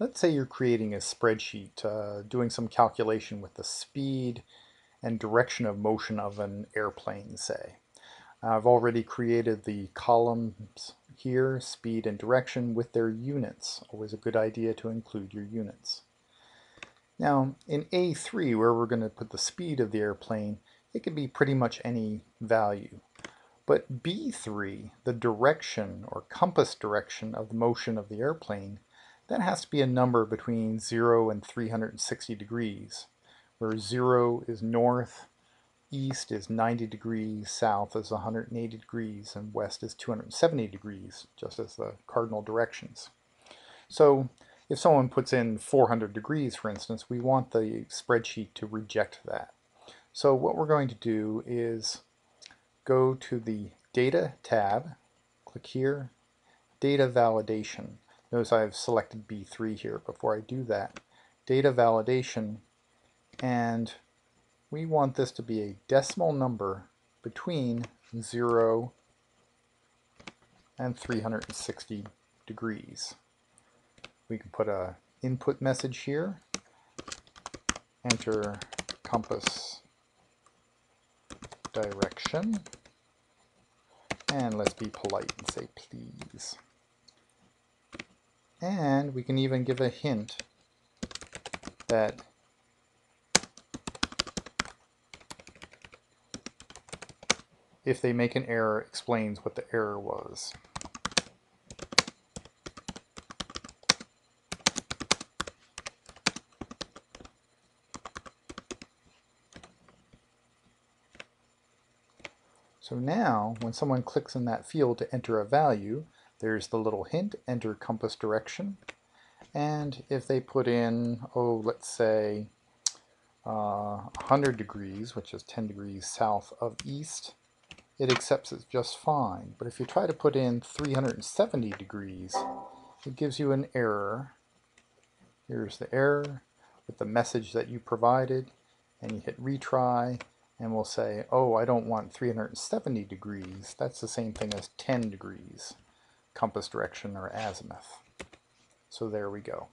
Let's say you're creating a spreadsheet, doing some calculation with the speed and direction of motion of an airplane, say. I've already created the columns here, speed and direction, with their units. Always a good idea to include your units. Now, in A3, where we're going to put the speed of the airplane, it could be pretty much any value. But B3, the direction or compass direction of the motion of the airplane, that has to be a number between 0 and 360 degrees, where 0 is north, east is 90 degrees, south is 180 degrees, and west is 270 degrees, just as the cardinal directions. So if someone puts in 400 degrees, for instance, we want the spreadsheet to reject that. So what we're going to do is go to the Data tab, click here, Data Validation. Notice I've selected B3 here. Before I do that, Data Validation, and we want this to be a decimal number between 0 and 360 degrees. We can put an input message here, enter compass direction, and let's be polite and say please. And we can even give a hint that if they make an error, explains what the error was. So now, when someone clicks in that field to enter a value, there's the little hint, enter compass direction. And if they put in, let's say 100 degrees, which is 10 degrees south of east, it accepts it just fine. But if you try to put in 370 degrees, it gives you an error. Here's the error with the message that you provided, and you hit retry, and we'll say, oh, I don't want 370 degrees. That's the same thing as 10 degrees, compass direction or azimuth. So there we go.